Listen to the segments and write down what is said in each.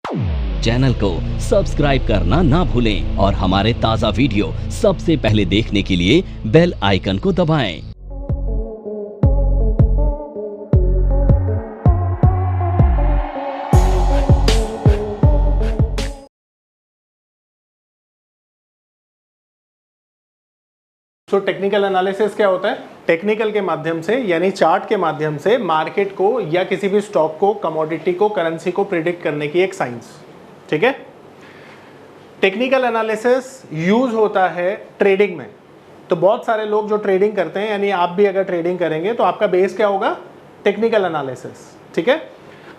Channel को subscribe करना ना भूलें और हमारे ताज़ा वीडियो सबसे पहले देखने के लिए बेल आइकन को दबाएं। तो टेक्निकल एनालिसिस क्या होता है? टेक्निकल के माध्यम से यानी चार्ट के माध्यम से मार्केट को या किसी भी स्टॉक को, कमोडिटी को, करेंसी को प्रिडिक्ट करने की एक साइंस। ठीक है। टेक्निकल एनालिसिस यूज होता है ट्रेडिंग में। तो बहुत सारे लोग जो ट्रेडिंग करते हैं, यानी आप भी अगर ट्रेडिंग करेंगे तो आपका बेस क्या होगा? Technical analysis. ठीक है।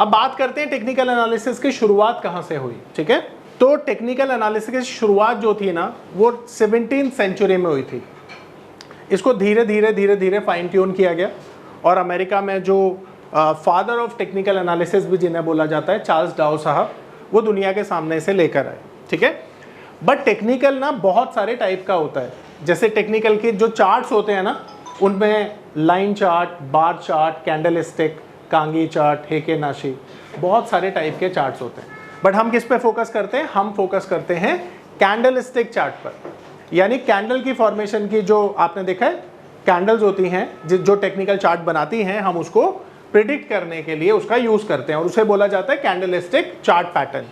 अब बात करते हैं टेक्निकल एनालिसिस की शुरुआत कहां से हुई। ठीक है। तो टेक्निकल एनालिसिस की शुरुआत जो थी ना, वो 17th सेंचुरी में हुई थी। इसको धीरे धीरे फाइन ट्यून किया गया और अमेरिका में जो फादर ऑफ टेक्निकल एनालिसिस भी जिन्हें बोला जाता है, चार्ल्स डाउ साहब, वो दुनिया के सामने से लेकर आए। ठीक है। बट टेक्निकल ना बहुत सारे टाइप का होता है। जैसे टेक्निकल के जो चार्ट्स होते हैं ना, उनमें line chart, bar chart, candlestick, कांगी चार्ट, हेके नाशी, बहुत सारे टाइप के चार्ट्स होते हैं। बट हम किस पे फोकस करते हैं? हम फोकस करते हैं कैंडल स्टिक चार्ट पर। यानी कैंडल की फॉर्मेशन की, जो आपने देखा है कैंडल्स होती हैं जो टेक्निकल चार्ट बनाती हैं, हम उसको प्रिडिक्ट करने के लिए उसका यूज करते हैं और उसे बोला जाता है कैंडलस्टिक चार्ट पैटर्न।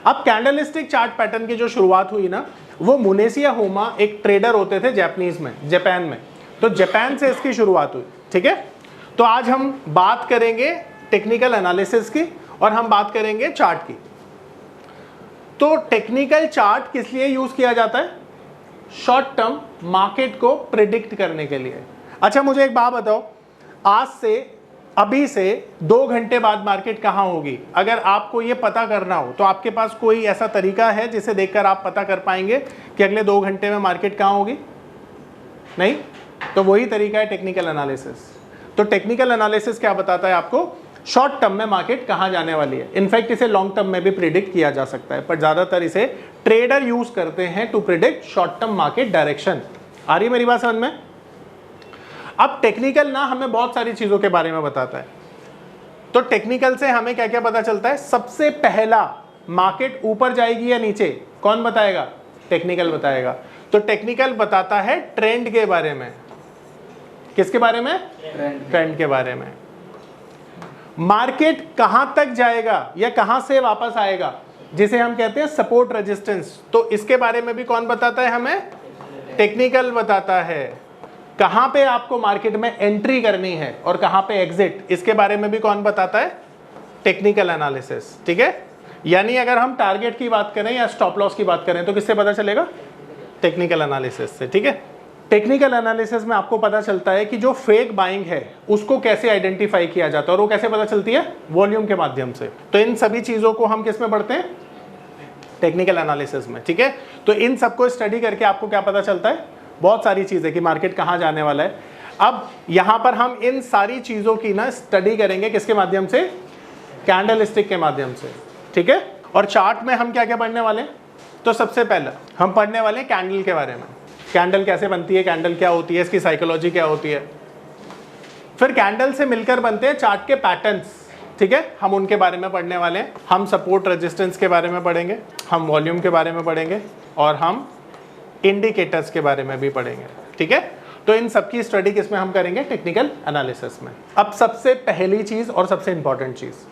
अब कैंडलस्टिक चार्ट पैटर्न की जो शुरुआत हुई ना, वो मुनेसिया होमा एक ट्रेडर होते थे जापानीज में, जापान में। तो जापान से इसकी शुरुआत हुई। ठीक है। तो आज हम बात करेंगे टेक्निकल एनालिसिस की और हम बात करेंगे चार्ट की। तो टेक्निकल चार्ट किस लिए यूज किया जाता है? शॉर्ट टर्म मार्केट को प्रिडिक्ट करने के लिए। अच्छा, मुझे एक बात बताओ, आज से, अभी से 2 घंटे बाद मार्केट कहां होगी? अगर आपको ये पता करना हो तो आपके पास कोई ऐसा तरीका है जिसे देखकर आप पता कर पाएंगे कि अगले 2 घंटे में मार्केट कहां होगी? नहीं। तो वही तरीका है टेक्निकल एनालिसिस। तो टेक्निकल एनालिसिस क्या बताता है आपको? शॉर्ट टर्म में मार्केट कहां जाने वाली है। इनफैक्ट इसे लॉन्ग टर्म में भी प्रिडिक्ट किया जा सकता है, पर ज्यादातर इसे ट्रेडर यूज करते हैं to predict short term market direction. आ रही मेरी बात समझ में? अब टेक्निकल ना हमें बहुत सारी चीजों के बारे में बताता है। तो टेक्निकल से हमें क्या क्या पता चलता है? सबसे पहला, मार्केट ऊपर जाएगी या नीचे, कौन बताएगा? टेक्निकल बताएगा। तो टेक्निकल बताता है ट्रेंड के बारे में। किसके बारे में? ट्रेंड के बारे में। मार्केट कहां तक जाएगा या कहां से वापस आएगा, जिसे हम कहते हैं सपोर्ट रेजिस्टेंस, तो इसके बारे में भी कौन बताता है हमें? टेक्निकल बताता है। कहां पे आपको मार्केट में एंट्री करनी है और कहां पे एग्जिट, इसके बारे में भी कौन बताता है? Technical analysis. ठीक है। यानी अगर हम टारगेट की बात करें या स्टॉप लॉस की बात करें तो किससे पता चलेगा? टेक्निकल एनालिसिस से। ठीक है। टेक्निकल एनालिसिस में आपको पता चलता है कि जो फेक बाइंग है उसको कैसे आइडेंटिफाई किया जाता है, और वो कैसे पता चलती है? वॉल्यूम के माध्यम से। तो इन सभी चीजों को हम किस में पढ़ते हैं? टेक्निकल एनालिसिस में। ठीक है। तो इन सबको स्टडी करके आपको क्या पता चलता है? बहुत सारी चीजें कि मार्केट कहां जाने वाला है। अब यहां पर हम इन सारी चीजों की ना स्टडी करेंगे किसके माध्यम से? कैंडल स्टिक के माध्यम से। ठीक है। और चार्ट में हम क्या क्या पढ़ने वाले हैं? तो सबसे पहले हम पढ़ने वाले हैं कैंडल के बारे में। कैंडल कैसे बनती है, कैंडल क्या होती है, इसकी साइकोलॉजी क्या होती है। फिर कैंडल से मिलकर बनते हैं चार्ट के पैटर्न्स। ठीक है। हम उनके बारे में पढ़ने वाले हैं। हम सपोर्ट रेजिस्टेंस के बारे में पढ़ेंगे, हम वॉल्यूम के बारे में पढ़ेंगे और हम इंडिकेटर्स के बारे में भी पढ़ेंगे। ठीक है। तो इन सबकी स्टडी किस में हम करेंगे? टेक्निकल एनालिसिस में। अब सबसे पहली चीज और सबसे इंपॉर्टेंट चीज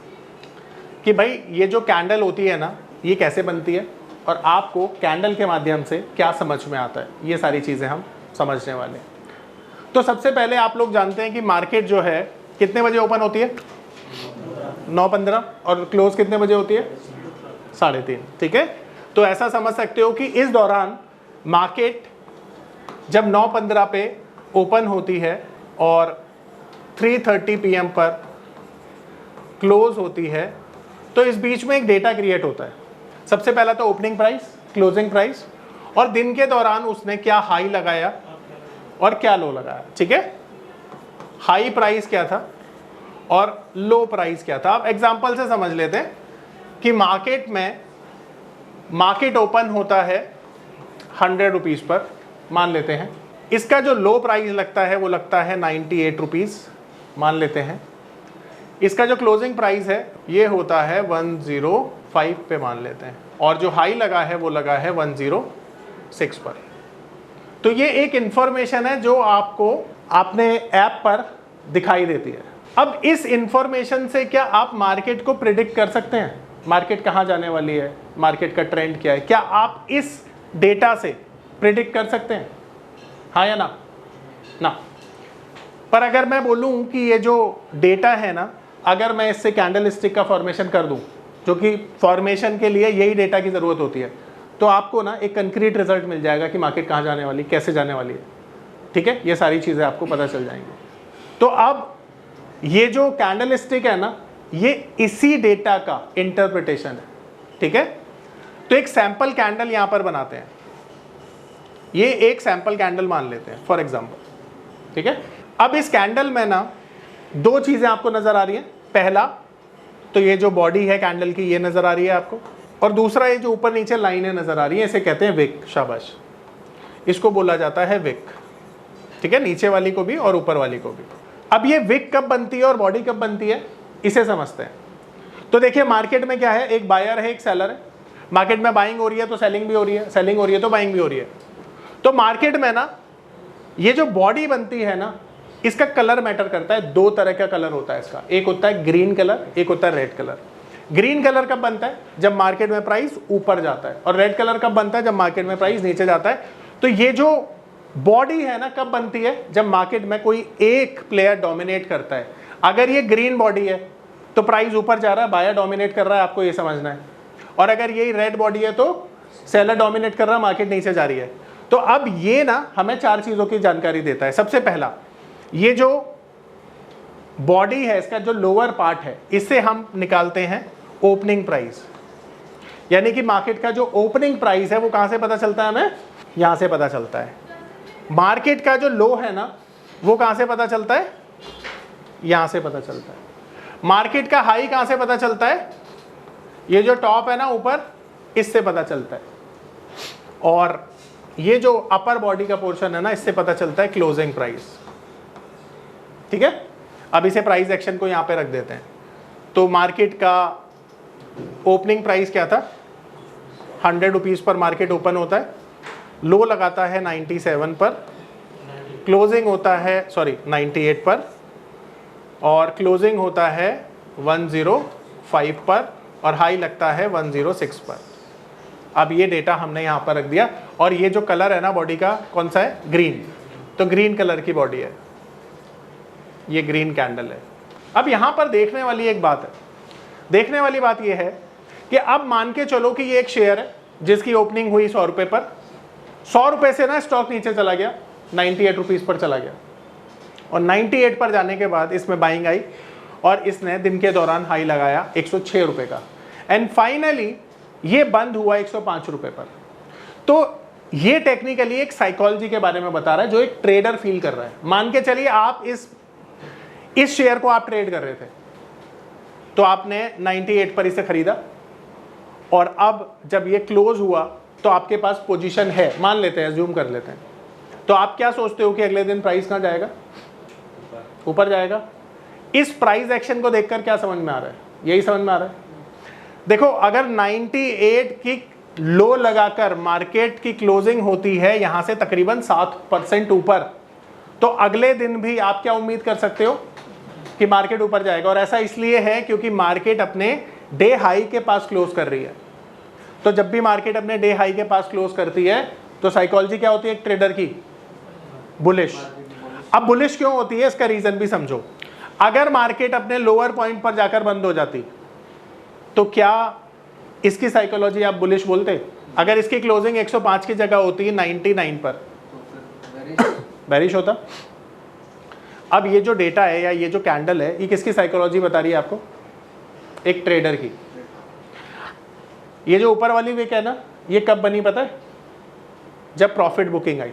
कि भाई ये जो कैंडल होती है ना, ये कैसे बनती है और आपको कैंडल के माध्यम से क्या समझ में आता है, ये सारी चीजें हम समझने वाले हैं। तो सबसे पहले आप लोग जानते हैं कि मार्केट जो है कितने बजे ओपन होती है? 9:15। और क्लोज कितने बजे होती है? 3:30। ठीक है। तो ऐसा समझ सकते हो कि इस दौरान मार्केट जब 9:15 पे ओपन होती है और 3:30 PM पर क्लोज होती है, तो इस बीच में एक डेटा क्रिएट होता है। सबसे पहला तो ओपनिंग प्राइस, क्लोजिंग प्राइस, और दिन के दौरान उसने क्या हाई लगाया और क्या लो लगाया। ठीक है। हाई प्राइस क्या था और लो प्राइस क्या था। अब एग्जांपल से समझ लेते हैं कि मार्केट ओपन होता है 100 रुपीज पर, मान लेते हैं। इसका जो लो प्राइस लगता है वो लगता है 98 रुपीज, मान लेते हैं। इसका जो क्लोजिंग प्राइस है ये होता है 105 105 पे मान लेते हैं, और जो हाई लगा है वो लगा है 106 पर। तो ये एक इंफॉर्मेशन है जो आपको अपने ऐप पर दिखाई देती है। अब इस इंफॉर्मेशन से क्या आप मार्केट को प्रिडिक्ट कर सकते हैं? मार्केट कहाँ जाने वाली है, मार्केट का ट्रेंड क्या है, क्या आप इस डेटा से प्रिडिक्ट कर सकते हैं? हाँ या ना? ना। पर अगर मैं बोलूं कि ये जो डेटा है ना, अगर मैं इससे कैंडलस्टिक का फॉर्मेशन कर दूं, जो कि फॉर्मेशन के लिए यही डेटा की ज़रूरत होती है, तो आपको ना एक कंक्रीट रिजल्ट मिल जाएगा कि मार्केट कहाँ जाने वाली, कैसे जाने वाली है। ठीक है, ये सारी चीज़ें आपको पता चल जाएंगी। तो अब ये जो कैंडलस्टिक है ना, ये इसी डेटा का इंटरप्रिटेशन है। ठीक है, तो एक सैंपल कैंडल यहां पर बनाते हैं। ये एक सैंपल कैंडल मान लेते हैं फॉर एग्जांपल। ठीक है, अब इस कैंडल में ना दो चीजें आपको नजर आ रही हैं। पहला तो ये जो बॉडी है कैंडल की, ये नजर आ रही है आपको, और दूसरा ये जो ऊपर नीचे लाइनें नजर आ रही हैं, इसे कहते हैं विक। शाबाश, इसको बोला जाता है विक। ठीक है, नीचे वाली को भी और ऊपर वाली को भी। अब ये विक कब बनती है और बॉडी कब बनती है, इसे समझते हैं। तो देखिए मार्केट में क्या है, एक बायर है, एक सेलर है। मार्केट में बाइंग हो रही है तो सेलिंग भी हो रही है, सेलिंग हो रही है तो बाइंग भी हो रही है। तो मार्केट में ना ये जो बॉडी बनती है ना, इसका कलर मैटर करता है। दो तरह का कलर होता है इसका, एक होता है ग्रीन कलर, एक होता है रेड कलर। ग्रीन कलर कब बनता है, जब मार्केट में प्राइस ऊपर जाता है, और रेड कलर कब बनता है, जब मार्केट में प्राइस नीचे जाता है। तो ये जो बॉडी है ना, कब बनती है, जब मार्केट में कोई एक प्लेयर डोमिनेट करता है। अगर ये ग्रीन बॉडी है तो प्राइस ऊपर जा रहा है, बायर डोमिनेट कर रहा है, आपको ये समझना है। और अगर ये रेड बॉडी है तो सेलर डोमिनेट कर रहा है, मार्केट नीचे जा रही है। तो अब ये ना हमें चार चीजों की जानकारी देता है। सबसे पहला, ये जो बॉडी है, इसका जो लोअर पार्ट है, इससे हम निकालते हैं ओपनिंग प्राइस। यानी कि मार्केट का जो ओपनिंग प्राइस है वो कहां से पता चलता है हमें, यहां से पता चलता है। मार्केट का जो लो है ना, वो कहां से पता चलता है, यहां से पता चलता है। मार्केट का हाई कहां से पता चलता है, ये जो टॉप है ना ऊपर, इससे पता चलता है। और ये जो अपर बॉडी का पोर्शन है ना, इससे पता चलता है क्लोजिंग प्राइस। ठीक है, अब इसे प्राइस एक्शन को यहां पे रख देते हैं। तो मार्केट का ओपनिंग प्राइस क्या था, 100 रुपीज पर मार्केट ओपन होता है, लो लगाता है 97 पर, क्लोजिंग होता है 98 पर, और क्लोजिंग होता है 105 पर, और हाई लगता है 106 पर। अब ये डेटा हमने यहाँ पर रख दिया, और ये जो कलर है ना बॉडी का, कौन सा है, ग्रीन। तो ग्रीन कलर की बॉडी है, ये ग्रीन कैंडल है। अब यहाँ पर देखने वाली एक बात है, देखने वाली बात ये है कि अब मान के चलो कि ये एक शेयर है जिसकी ओपनिंग हुई 100 रुपये पर। 100 रुपये से ना स्टॉक नीचे चला गया, 98 रुपीज़ पर चला गया, और 98 पर जाने के बाद इसमें बाइंग आई, और इसने दिन के दौरान हाई लगाया 106 रुपये का, एंड फाइनली ये बंद हुआ 105 रुपये पर। तो ये टेक्निकली एक साइकोलॉजी के बारे में बता रहा है जो एक ट्रेडर फील कर रहा है। मान के चलिए आप इस शेयर को आप ट्रेड कर रहे थे, तो आपने 98 पर इसे खरीदा, और अब जब ये क्लोज हुआ तो आपके पास पोजीशन है, मान लेते हैं, अज्यूम कर लेते हैं। तो आप क्या सोचते हो कि अगले दिन प्राइस कहाँ जाएगा, ऊपर जाएगा। इस प्राइस एक्शन को देखकर क्या समझ में आ रहा है, यही समझ में आ रहा है। देखो, अगर 98 की लो लगाकर मार्केट की क्लोजिंग होती है यहां से तकरीबन 7% ऊपर, तो अगले दिन भी आप क्या उम्मीद कर सकते हो कि मार्केट ऊपर जाएगा। और ऐसा इसलिए है क्योंकि मार्केट अपने डे हाई के पास क्लोज कर रही है। तो जब भी मार्केट अपने डे हाई के पास क्लोज करती है तो साइकोलॉजी क्या होती है एक ट्रेडर की, बुलिश। अब बुलिश क्यों होती है, इसका रीजन भी समझो। अगर मार्केट अपने लोअर पॉइंट पर जाकर बंद हो जाती तो क्या इसकी साइकोलॉजी आप बुलिश बोलते? अगर इसकी क्लोजिंग 105 की जगह होती 99 पर, बेरिश होता। अब ये जो डेटा है या ये जो कैंडल है, ये किसकी साइकोलॉजी बता रही है आपको, एक ट्रेडर की। ये जो ऊपर वाली विक है ना, ये कब बनी पता है, जब प्रॉफिट बुकिंग आई।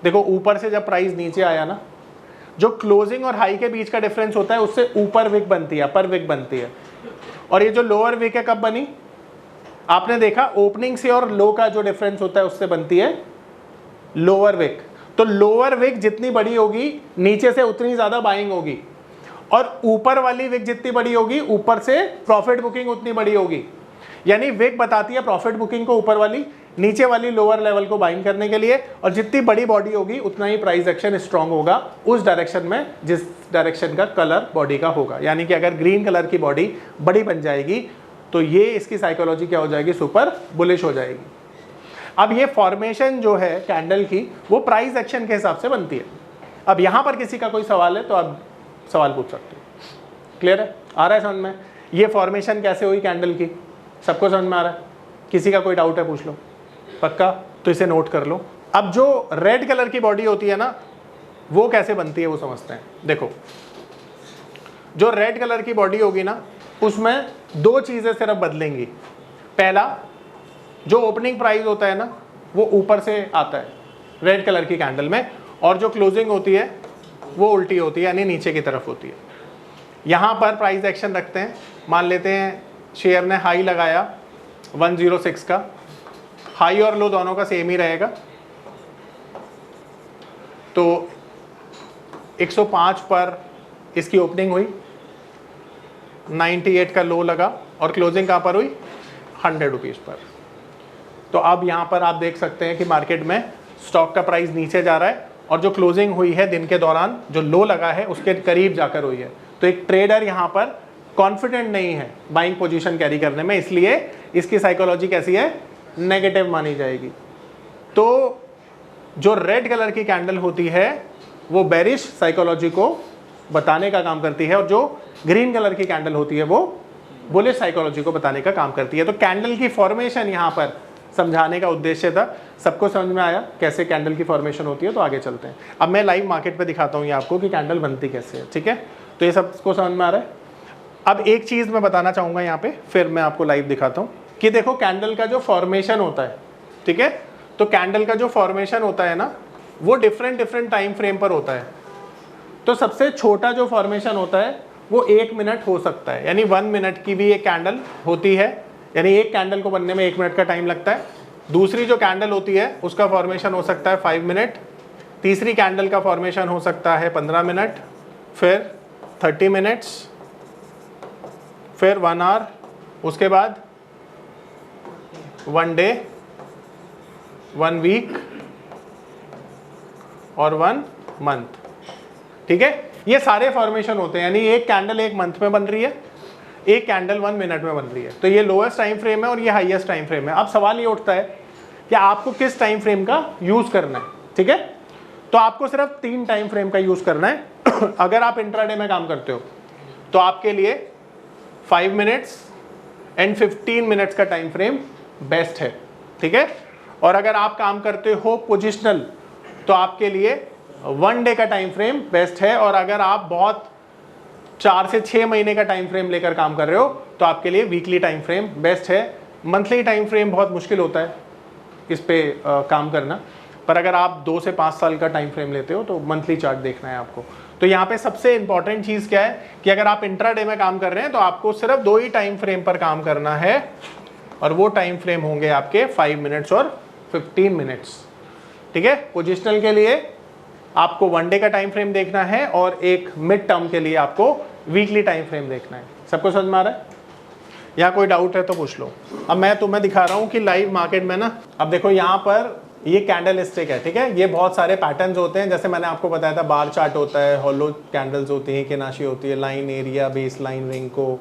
देखो ऊपर से जब प्राइस नीचे आया ना, जो क्लोजिंग और हाई के बीच का डिफरेंस होता है उससे ऊपर विक बनती है, अपर विक बनती है। और ये जो लोअर विक है कब बनी, आपने देखा ओपनिंग से और लो का जो डिफरेंस होता है उससे बनती है लोअर विक। तो लोअर विक जितनी बड़ी होगी नीचे से उतनी ज्यादा बाइंग होगी, और ऊपर वाली विक जितनी बड़ी होगी ऊपर से प्रॉफिट बुकिंग उतनी बड़ी होगी। यानी विक बताती है प्रॉफिट बुकिंग को ऊपर वाली, नीचे वाली लोअर लेवल को बाइंड करने के लिए, और जितनी बड़ी बॉडी होगी उतना ही प्राइस एक्शन स्ट्रांग होगा उस डायरेक्शन में जिस डायरेक्शन का कलर बॉडी का होगा। यानी कि अगर ग्रीन कलर की बॉडी बड़ी बन जाएगी तो ये इसकी साइकोलॉजी क्या हो जाएगी, सुपर बुलिश हो जाएगी। अब ये फॉर्मेशन जो है कैंडल की वो प्राइस एक्शन के हिसाब से बनती है। अब यहाँ पर किसी का कोई सवाल है तो आप सवाल पूछ सकते हो। क्लियर है, आ रहा है समझ में? ये फॉर्मेशन कैसे हुई कैंडल की, सबको समझ में आ रहा है? किसी का कोई डाउट है पूछ लो, पक्का? तो इसे नोट कर लो। अब जो रेड कलर की बॉडी होती है ना, वो कैसे बनती है वो समझते हैं। देखो, जो रेड कलर की बॉडी होगी ना, उसमें दो चीजें सिर्फ बदलेंगी। पहला, जो ओपनिंग प्राइस होता है ना वो ऊपर से आता है रेड कलर की कैंडल में, और जो क्लोजिंग होती है वो उल्टी होती है, यानी नीचे की तरफ होती है। यहाँ पर प्राइस एक्शन रखते हैं, मान लेते हैं शेयर ने हाई लगाया 106 का, हाई और लो दोनों का सेम ही रहेगा, तो 105 पर इसकी ओपनिंग हुई, 98 का लो लगा और क्लोजिंग कहाँ पर हुई, 100 रुपीज़ पर। तो अब यहाँ पर आप देख सकते हैं कि मार्केट में स्टॉक का प्राइस नीचे जा रहा है और जो क्लोजिंग हुई है दिन के दौरान, जो लो लगा है उसके करीब जाकर हुई है। तो एक ट्रेडर यहाँ पर कॉन्फिडेंट नहीं है बाइंग पोजीशन कैरी करने में, इसलिए इसकी साइकोलॉजी कैसी है, नेगेटिव मानी जाएगी। तो जो रेड कलर की कैंडल होती है वो बेरिश साइकोलॉजी को बताने का काम करती है, और जो ग्रीन कलर की कैंडल होती है वो बुलिश साइकोलॉजी को बताने का काम करती है। तो कैंडल की फॉर्मेशन यहाँ पर समझाने का उद्देश्य था। सबको समझ में आया कैसे कैंडल की फॉर्मेशन होती है? तो आगे चलते हैं। अब मैं लाइव मार्केट पे दिखाता हूँ ये आपको कि कैंडल बनती कैसे है, ठीक है? तो ये सबको समझ में आ रहा है? अब एक चीज़ मैं बताना चाहूँगा यहाँ पे, फिर मैं आपको लाइव दिखाता हूँ कि देखो कैंडल का जो फॉर्मेशन होता है, ठीक है? तो कैंडल का जो फॉर्मेशन होता है ना वो डिफरेंट टाइम फ्रेम पर होता है। तो सबसे छोटा जो फॉर्मेशन होता है वो 1 मिनट हो सकता है, यानी 1 मिनट की भी एक कैंडल होती है, यानी एक कैंडल को बनने में 1 मिनट का टाइम लगता है। दूसरी जो कैंडल होती है उसका फॉर्मेशन हो सकता है 5 मिनट, तीसरी कैंडल का फॉर्मेशन हो सकता है 15 मिनट, फिर 30 मिनट्स, फिर 1 आवर, उसके बाद 1 डे, 1 वीक और 1 मंथ, ठीक है? ये सारे फॉर्मेशन होते हैं, यानी एक कैंडल 1 मंथ में बन रही है, एक कैंडल 1 मिनट में बन रही है। तो ये लोएस्ट टाइम फ्रेम है और ये हाईएस्ट टाइम फ्रेम है। अब सवाल ये उठता है कि आपको किस टाइम फ्रेम का यूज करना है, ठीक है? तो आपको सिर्फ 3 टाइम फ्रेम का यूज करना है। अगर आप इंट्राडे में काम करते हो तो आपके लिए 5 मिनट्स एंड 15 मिनट्स का टाइम फ्रेम बेस्ट है, ठीक है? और अगर आप काम करते हो पोजिशनल तो आपके लिए 1 डे का टाइम फ्रेम बेस्ट है, और अगर आप बहुत 4 से 6 महीने का टाइम फ्रेम लेकर काम कर रहे हो तो आपके लिए वीकली टाइम फ्रेम बेस्ट है। मंथली टाइम फ्रेम बहुत मुश्किल होता है इस पे काम करना, पर अगर आप 2 से 5 साल का टाइम फ्रेम लेते हो तो मंथली चार्ट देखना है आपको। तो यहाँ पे सबसे इंपॉर्टेंट चीज़ क्या है कि अगर आप इंट्राडे में काम कर रहे हैं तो आपको सिर्फ 2 ही टाइम फ्रेम पर काम करना है, और वो टाइम फ्रेम होंगे आपके 5 मिनट्स और 15 मिनट्स, ठीक है? पोजिशनल के लिए आपको 1 डे का टाइम फ्रेम देखना है और एक मिड टर्म के लिए आपको वीकली टाइम फ्रेम देखना है। सबको समझ में आ रहा है? यहाँ कोई डाउट है तो पूछ लो। अब मैं तुम्हें दिखा रहा हूँ कि लाइव मार्केट में ना, अब देखो यहाँ पर ये कैंडल स्टिक है, ठीक है? ये बहुत सारे पैटर्न्स होते हैं, जैसे मैंने आपको बताया था बार चार्ट होता है, हॉलो कैंडल्स होती हैं, केनाशी होती है, line area, base line, रिंको,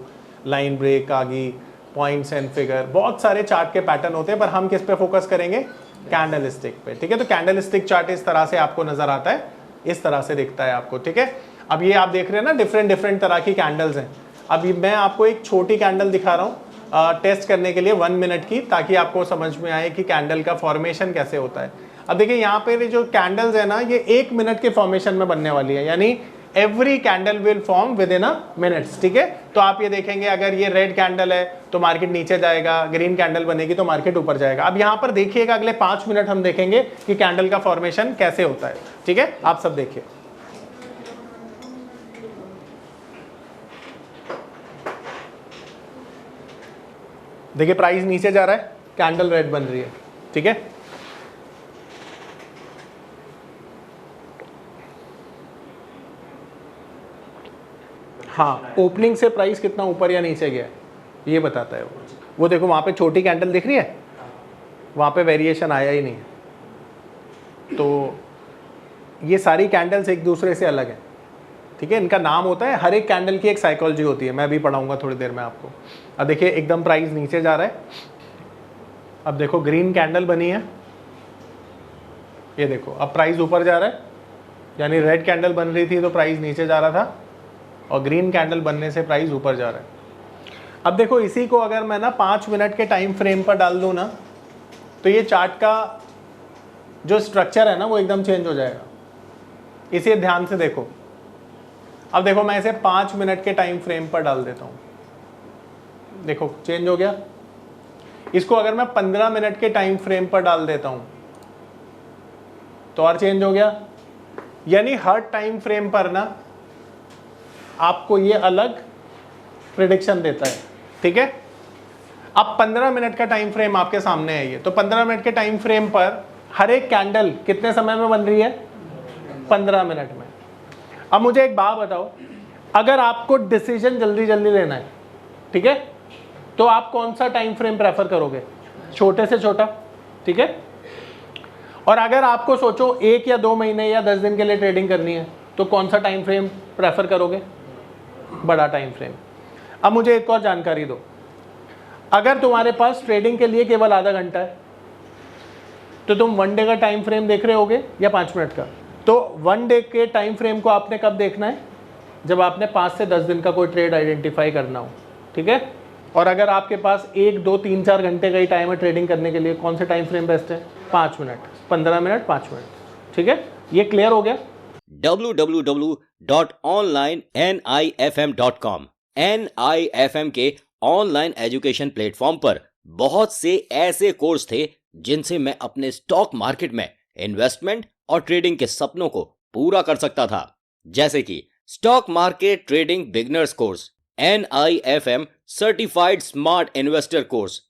line break, आगी, पॉइंट्स एंड फिगर, बहुत सारे चार्ट के पैटर्न होते हैं, पर हम किस पे फोकस करेंगे? कैंडल स्टिक पे, ठीक है? तो कैंडल स्टिक चार्ट इस तरह से आपको नजर आता है, इस तरह से दिखता है आपको, ठीक है? अब ये आप देख रहे हैं ना डिफरेंट तरह की कैंडल्स हैं। अभी मैं आपको एक छोटी कैंडल दिखा रहा हूँ टेस्ट करने के लिए 1 मिनट की, ताकि आपको समझ में आए कि कैंडल का फॉर्मेशन कैसे होता है। अब देखिए यहाँ पे जो कैंडल्स है ना, ये 1 मिनट के फॉर्मेशन में बनने वाली है, यानी every candle will form with in a minutes, ठीक है? तो आप ये देखेंगे अगर ये रेड कैंडल है तो मार्केट नीचे जाएगा, ग्रीन कैंडल बनेगी तो मार्केट ऊपर जाएगा। अब यहाँ पर देखिएगा अगले 5 मिनट हम देखेंगे कि कैंडल का फॉर्मेशन कैसे होता है, ठीक है? आप सब देखिए। देखिए प्राइस नीचे जा रहा है, कैंडल रेड बन रही है, ठीक है? हाँ, ओपनिंग से प्राइस कितना ऊपर या नीचे गया ये बताता है वो। वो देखो वहाँ पे छोटी कैंडल दिख रही है, वहाँ पे वेरिएशन आया ही नहीं है। तो ये सारी कैंडल्स एक दूसरे से अलग है, ठीक है। इनका नाम होता है, हर एक कैंडल की एक साइकोलॉजी होती है, मैं भी पढ़ाऊंगा थोड़ी देर में आपको। अब देखिए एकदम प्राइस नीचे जा रहा है, अब देखो ग्रीन कैंडल बनी है, ये देखो अब प्राइस ऊपर जा रहा है, यानी रेड कैंडल बन रही थी तो प्राइस नीचे जा रहा था, और ग्रीन कैंडल बनने से प्राइस ऊपर जा रहा है। अब देखो इसी को अगर मैं ना 5 मिनट के टाइम फ्रेम पर डाल दूं ना, तो ये चार्ट का जो स्ट्रक्चर है ना वो एकदम चेंज हो जाएगा। इसे ध्यान से देखो। अब देखो मैं इसे 5 मिनट के टाइम फ्रेम पर डाल देता हूँ, देखो चेंज हो गया। इसको अगर मैं 15 मिनट के टाइम फ्रेम पर डाल देता हूँ तो और चेंज हो गया। यानी हर टाइम फ्रेम पर ना आपको ये अलग प्रेडिक्शन देता है, ठीक है। अब 15 मिनट का टाइम फ्रेम आपके सामने है ये, तो 15 मिनट के टाइम फ्रेम पर हर एक कैंडल कितने समय में बन रही है? 15 मिनट में। अब मुझे एक बात बताओ, अगर आपको डिसीजन जल्दी जल्दी लेना है, ठीक है, तो आप कौन सा टाइम फ्रेम प्रेफर करोगे? छोटे से छोटा, ठीक है। और अगर आपको सोचो 1 या 2 महीने या 10 दिन के लिए ट्रेडिंग करनी है, तो कौन सा टाइम फ्रेम प्रेफर करोगे? बड़ा टाइम फ्रेम। अब मुझे एक और जानकारी दो, अगर तुम्हारे पास ट्रेडिंग के लिए केवल आधा घंटा है, तो तुम 1 डे का टाइम फ्रेम देख रहे होगे या 5 मिनट का? तो 1 डे के टाइम फ्रेम को आपने कब देखना है? जब आपने 5 से 10 दिन का कोई ट्रेड आइडेंटिफाई करना हो, ठीक है। और अगर आपके पास 1, 2, 3, 4 घंटे का ही टाइम है ट्रेडिंग करने के लिए, कौन सा टाइम फ्रेम बेस्ट है? 5 मिनट, 15 मिनट, 5 मिनट, ठीक है। ये क्लियर हो गया? www.onlinenifm.com NIFM के ऑनलाइन एजुकेशन प्लेटफॉर्म पर बहुत से ऐसे कोर्स थे जिनसे मैं अपने स्टॉक मार्केट में इन्वेस्टमेंट और ट्रेडिंग के सपनों को पूरा कर सकता था, जैसे कि stock market trading beginners course, NIFM certified smart investor course,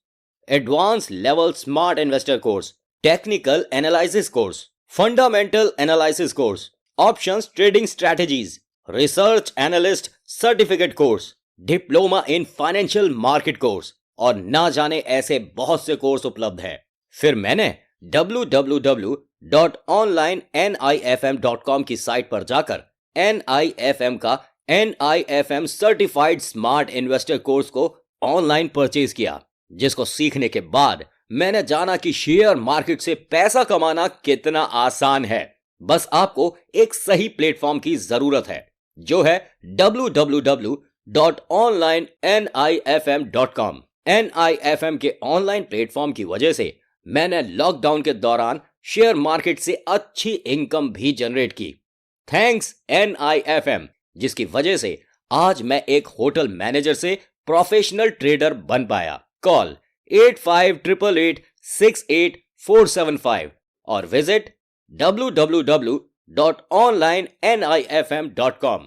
advance level smart investor course, technical analysis course, fundamental analysis course, options trading strategies, research analyst certificate course, diploma in financial market course और ना जाने ऐसे बहुत से course उपलब्ध हैं। फिर मैंने www.onlinenifm.com की साइट पर जाकर NIFM का NIFM certified smart investor course को ऑनलाइन परचेज किया, जिसको सीखने के बाद मैंने जाना कि शेयर मार्केट से पैसा कमाना कितना आसान है। बस आपको एक सही प्लेटफॉर्म की जरूरत है, जो है www.onlinenifm.com। NIFM के ऑनलाइन प्लेटफॉर्म की वजह से मैंने लॉकडाउन के दौरान शेयर मार्केट से अच्छी इनकम भी जनरेट की। थैंक्स NIFM, जिसकी वजह से आज मैं एक होटल मैनेजर से प्रोफेशनल ट्रेडर बन पाया। कॉल 8588868475 और विजिट www.onlinenifm.com।